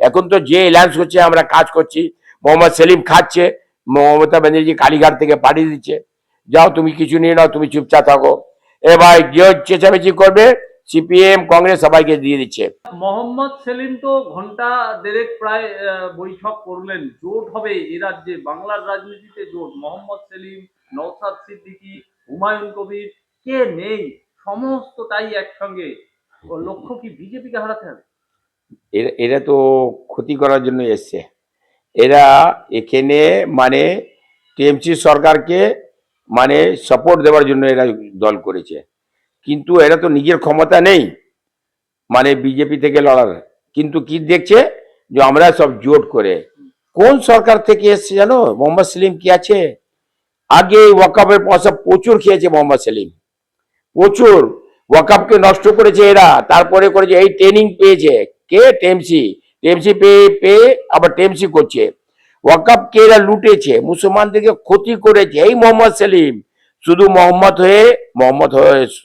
এখন তো যে অ্যালায়েন্স হচ্ছে আমরা কাজ করছি। মোহাম্মদ সেলিম খাচ্ছে, মমতা ব্যানার্জি কালীঘাট থেকে পাঠিয়ে দিচ্ছে, যাও তুমি কিছু নিয়ে নাও, তুমি চুপচাপ থাকো। এবার যে চেঁচামেচি করবে সিপিএম কংগ্রেস সবাইকে দিয়ে দিচ্ছে। মোহাম্মদ সেলিম তো ঘন্টা দেড়েক প্রায় বৈঠক করলেন। জোট হবে এ রাজ্যে, বাংলার রাজনীতিতে জোট। মোহাম্মদ সেলিম, নওশাদ সিদ্দিকী, হুমায়ুন কবির, কে নেই, সমস্তটাই একসঙ্গে। লক্ষ্য কি বিজেপিকে হারাতে হবে? এরা তো ক্ষতি করার জন্য এসছে। এরা এখানে মানে টিএমসি সরকারকে মানে সাপোর্ট দেওয়ার জন্য এরা দল করেছে, কিন্তু এরা তো নিজের ক্ষমতা নেই মানে বিজেপি থেকে লড়ার। কিন্তু কি দেখছে যে আমরা সব জোট করে, কোন সরকার থেকে এসছে জানো? মোহাম্মদ সেলিম কি আছে, আগে ওয়াকাফের পয়সা প্রচুর খেয়েছে মোহাম্মদ সেলিম, প্রচুর। ওয়াকাফকে নষ্ট করেছে এরা, তারপরে করেছে এই ট্রেনিং পেয়েছে কে? টিএমসি। টিএমসি পেয়ে আবার টিএমসি করছে। ওয়াকাফকে এরা লুটেছে, মুসলমানদেরকে ক্ষতি করেছে এই মোহাম্মদ সেলিম। শুধু মোহাম্মদ হয়ে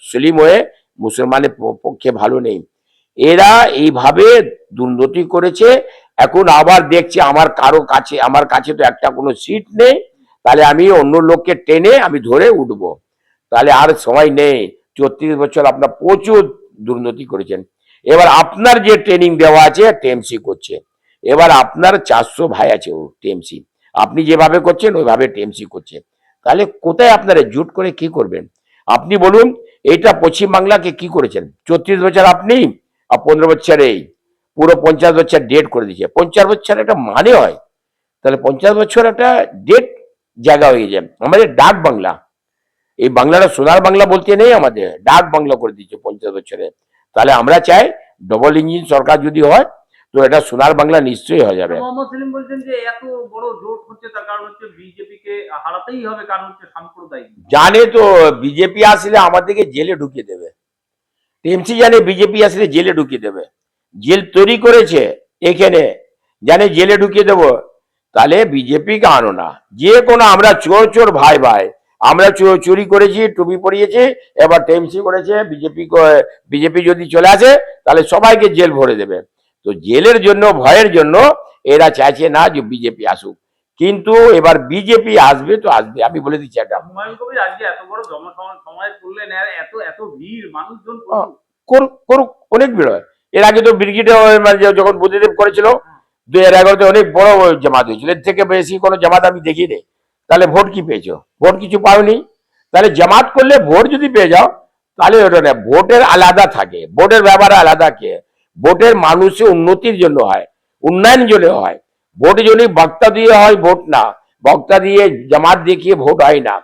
সেলিম হয়ে মুসলমানের পক্ষে ভালো নেই। এরা এইভাবে দুর্নীতি করেছে। এখন আবার দেখছে আমার কাছে তো একটা কোনো সিট নেই, তাহলে আমি অন্য লোককে টেনে আমি ধরে উঠবো, তাহলে আর সময় নেই। 34 বছর আপনার প্রচুর দুর্নীতি করেছেন। এবার আপনার যে ট্রেনিং দেওয়া আছে টিএমসি করছে। এবার আপনার 400 ভাই আছে ও টিএমসি, আপনি যেভাবে করছেন ওইভাবে টিএমসি করছে। তাহলে কোথায় আপনারা জোট করে কি করবেন? আপনি বলুন, এইটা পশ্চিমবাংলাকে কি করেছেন? 34 বছর আপনি, আর 15 বছর এই, পুরো 50 বছর ডেট করে দিয়েছে। 50 বছর একটা মানে হয়, তাহলে 50 বছর একটা ডেট জায়গা হয়ে যায়। আমাদের ডাক বাংলা, এই বাংলাটা সোনার বাংলা বলতে নেই, আমাদের ডাক বাংলা করে দিচ্ছে 50 বছরে। তাহলে আমরা চাই ডবল ইঞ্জিন সরকার যদি হয় তো এটা সোনার বাংলা নিশ্চয়ই হয়ে যাবে। মোহাম্মদ সেলিম বলছেন যে এত বড় জোট হচ্ছে তার কারণ হচ্ছে বিজেপিকে হারাতেই হবে, কারণ হচ্ছে সাম্প্রদায়িক। জানে তো বিজেপি আসলে আমাদেরকে জেলে ঢুকিয়ে দেবে। টিএমসি জানে বিজেপি আসলে জেলে ঢুকিয়ে দেবে, জেল তৈরি করেছে এখানে, জানে জেলে ঢুকিয়ে দেবো। তাহলে বিজেপিকে আনো না, যে কোনো আমরা চোর চোর ভাই ভাই, আমরা চুরি করেছি, টুপি পরিয়েছি, এবার টিএমসি করেছে, বিজেপি যদি চলে আসে তাহলে সবাইকে জেল ভরে দেবে। তো জেলের জন্য, ভয়ের জন্য এরা চাইছে না যে বিজেপি আসুক। কিন্তু এবার বিজেপি আসবে তো আসবে, আমি বলে দিচ্ছি একটা। হুমায়ুন কবির আজকে এত বড় জনসমাবেশ করলেন, এত এত ভিড় মানুষজন, করুক, অনেক ভিড় হয়। এর আগে তো ব্রিগেডে মানে যখন বুদ্ধিদেব করেছিল 2011-তে অনেক বড় জামাত হয়েছিল, এর থেকে বেশি কোনো জামাত আমি দেখিনি। তাহলে ভোট কি পেয়েছো? ভোট কিছু পাওনি। তাহলে জামাত করলে ভোট যদি পেয়ে যাও তাহলে ওটা না, ভোটের আলাদা থাকে, ভোটের ব্যাপারে আলাদা কে। ভোটের মানুষের উন্নতির জন্য হয়, উন্নয়ন জন্য হয়। ভোট যদি বক্তা দিয়ে হয় ভোট না, বক্তা দিয়ে জামাত দেখিয়ে ভোট হয় না।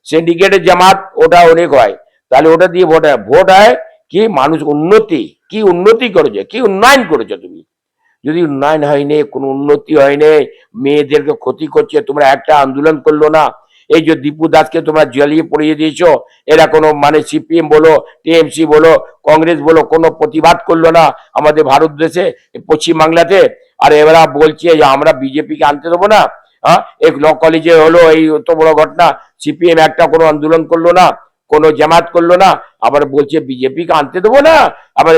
সিন্ডিকেটের জামাত ওটা অনেক হয়, তাহলে ওটা দিয়ে ভোট হয় কি মানুষ উন্নতি, কি উন্নতি করেছে, কি উন্নয়ন করেছো তুমি। যদি উন্নয়ন হয়নি, কোনো উন্নতি হয়নি, মেয়েদেরকে ক্ষতি করছে, তোমরা একটা আন্দোলন করলো না। এই যে দীপু দাসকে তোমরা জ্বালিয়ে পড়িয়ে দিয়েছো, এরা কোনো মানে সিপিএম বলো, টিএমসি বলো, কংগ্রেস বলো, কোনো প্রতিবাদ করলো না আমাদের ভারত দেশে, পশ্চিমবাংলাতে। আর এরা বলছে যে আমরা বিজেপিকে আনতে দেবো না। হ্যাঁ, এক ল কলেজে হলো এই তো বড় ঘটনা, সিপিএম একটা কোনো আন্দোলন করলো না, কোনো জামাত করলো না, আবার বলছে বিজেপিকে আনতে দেবো না। আবার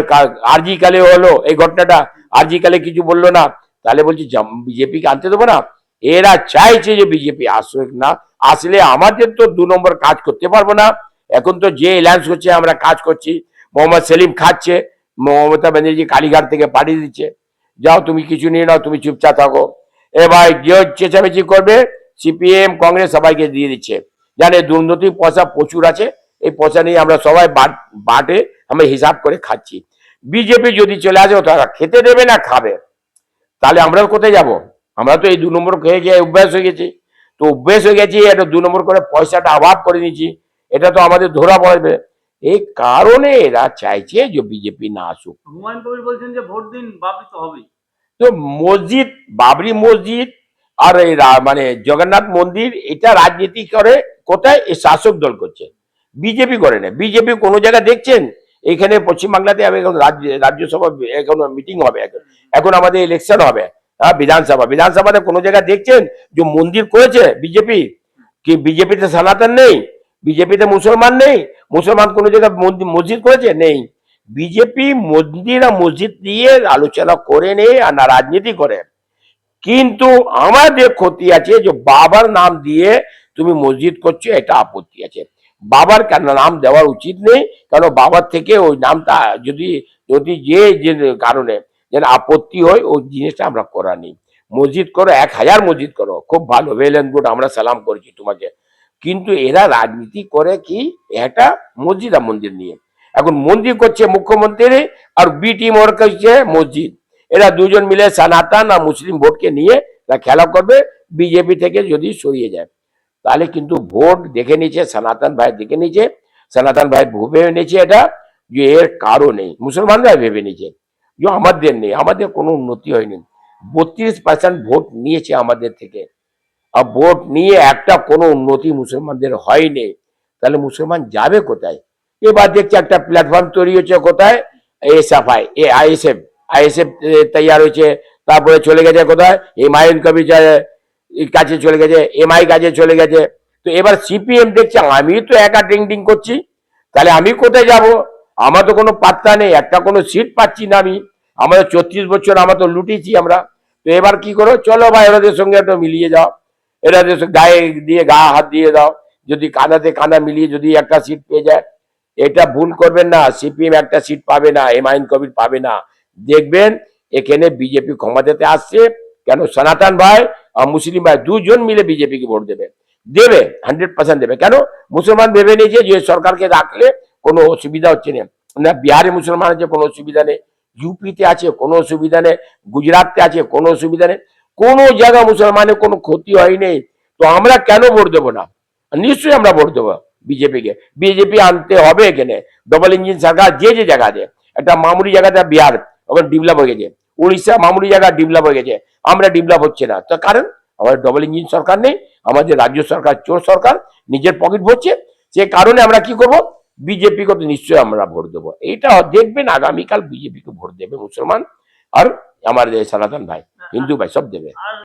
আরজি কালে হলো এই ঘটনাটা, আরজি কালে কিছু বললো না, তাহলে বলছি বিজেপিকে আনতে দেবো না। এরা চাইছে যে বিজেপি আসুক না, আসলে আমাদের তো 2 নম্বর কাজ করতে পারবো না। এখন তো যে অ্যালায়েন্স হচ্ছে আমরা কাজ করছি। মোহাম্মদ সেলিম খাচ্ছে, মমতা ব্যানার্জি কালীঘাট থেকে পাঠিয়ে দিচ্ছে, যাও তুমি কিছু নিয়ে নাও, তুমি চুপচাপ থাকো। এবার যে চেঁচামেচি করবে সিপিএম কংগ্রেস সবাইকে দিয়ে দিচ্ছে, জানে দুর্নীতির পয়সা প্রচুর আছে, এই পয়সা নিয়ে আমরা সবাই বাটে আমরা হিসাব করে খাচ্ছি। বিজেপি যদি চলে আসে তারা খেতে দেবে না খাবে, তাহলে আমরা কোথায় যাব? আমরা তো এই 2 নম্বর খেয়ে খেয়ে অভ্যাস হয়ে গেছি। তো অভ্যাস হয়ে গেছি, এটা 2 নম্বর করে পয়সাটা অভাব করে নিচ্ছি, এটা তো আমাদের ধরা পড়বে। এই কারণে এরা চাইছে যে বিজেপি না আসুক। হুমায়ুন কবির বলছেন যে ভোট দিন, বাবরি তো হবেই। তো মসজিদ, বাবরি মসজিদ আর এই মানে জগন্নাথ মন্দির, এটা রাজনীতি করে কোথায়? এই শাসক দল করছে, বিজেপি করে না। বিজেপি কোনো জায়গায় দেখছেন? এখানে পশ্চিমবাংলাতে এখন রাজ্যসভা এখন মিটিং হবে, এখন আমাদের ইলেকশন হবে, হ্যাঁ, বিধানসভাতে কোনো জায়গায় দেখছেন যে মন্দির করেছে বিজেপি? কি বিজেপিতে সনাতন নেই? বিজেপিতে মুসলমান নেই? মুসলমান কোনো জায়গায় মসজিদ করেছে? নেই। বিজেপি মন্দির আর মসজিদ নিয়ে আলোচনা করে নেই আর না রাজনীতি করে, কিন্তু আমাদের ক্ষতি আছে যে বাবার নাম দিয়ে তুমি মসজিদ করছো, এটা আপত্তি আছে। বাবার কেন নাম দেওয়ার উচিত নেই, কারণ বাবার থেকে ওই নামটা যদি যদি যে কারণে যেন আপত্তি হয়, ওই জিনিসটা আমরা করা নেই। মসজিদ করো, 1000 মসজিদ করো, খুব ভালো, ওয়েল এন্ড গুড, আমরা সালাম করছি তোমাকে। কিন্তু এরা রাজনীতি করে কি একটা মসজিদ আর মন্দির নিয়ে। এখন মন্দির করছে মুখ্যমন্ত্রী, আর বি টিম ওয়ার্ক করছে মসজিদ। এরা দুজন মিলে সনাতন আর মুসলিম ভোটকে নিয়ে এরা খেলা করবে, বিজেপি থেকে যদি সরিয়ে যায়। তাহলে কিন্তু ভোট দেখে নিচ্ছে সনাতন ভাই, দেখে নিচ্ছে সনাতন ভাই, ভেবে নিচ্ছে এটা যে এর কারণে মুসলমানরা ভেবে নিচ্ছে যে আমাদের নেই, আমাদের কোনো উন্নতি হয়নি। 32% ভোট নিয়েছে আমাদের থেকে, আর ভোট নিয়ে একটা কোনো উন্নতি মুসলমানদের হয়নি। তাহলে মুসলমান যাবে কোথায়? এবার দেখছি একটা প্ল্যাটফর্ম তৈরি হচ্ছে কোথায়, এসএফআই, আইএসএফ, আইএসএফ তৈরি হয়েছে, তারপরে চলে গেছে কোথায়, হুমায়ুন কবির কাছে চলে গেছে, এমআই কাছে চলে গেছে। তো এবার সিপিএম দেখছে আমি তো একা ডিং ডিং করছি, তাহলে আমি কোথায় যাব? আমার তো কোনো পাত্তা নেই, একটা কোনো সিট পাচ্ছি না আমি। আমাদের 34 বছর আমরা তো লুটিয়েছি আমরা। তো এবার কি করো, চলো ভাই এরাদের সঙ্গে একটু মিলিয়ে যাও, এরাদের গায়ে দিয়ে গা হাত দিয়ে দাও, যদি কানাতে কানা মিলিয়ে যদি একটা সিট পেয়ে যায়। এটা ভুল করবেন না, সিপিএম একটা সিট পাবে না, হুমায়ুন কবির পাবে না। দেখবেন এখানে বিজেপি ক্ষমতাতে আসছে কেন, সনাতন ভাই আর মুসলিম ভাই দুজন মিলে বিজেপিকে ভোট দেবে, দেবে 100% দেবে। কেন? মুসলমান ভেবে নিয়েছে যে সরকারকে রাখলে কোনো অসুবিধা হচ্ছে না। না, বিহারে মুসলমান আছে, কোনো অসুবিধা নেই, ইউপিতে আছে, কোনো অসুবিধা নেই, গুজরাটে আছে, কোনো অসুবিধা নেই, কোনো জায়গা মুসলমানের কোনো ক্ষতি হয়নি। তো আমরা কেন ভোট দেবো না? নিশ্চয়ই আমরা ভোট দেবো বিজেপিকে। বিজেপি আনতে হবে এখানে, ডবল ইঞ্জিন সরকার যে জায়গা আছে, একটা মামুলি জায়গাতে বিহার ওখানে ডেভেলপ হয়ে গেছে, উড়িষ্যা মামুলি জায়গা ডেভেলপ হয়ে গেছে, আমরা ডেভেলপ হচ্ছে না। তার কারণ আমাদের ডবল ইঞ্জিন সরকার নেই, আমাদের রাজ্য সরকার চোর সরকার, নিজের পকেট ভরছে। সে কারণে আমরা কি করবো, বিজেপিকে তো নিশ্চয়ই আমরা ভোট দেবো। এইটা দেখবেন আগামীকাল বিজেপিকে ভোট দেবে মুসলমান, আর আমার সনাতন ভাই, হিন্দু ভাই সব দেবে। আর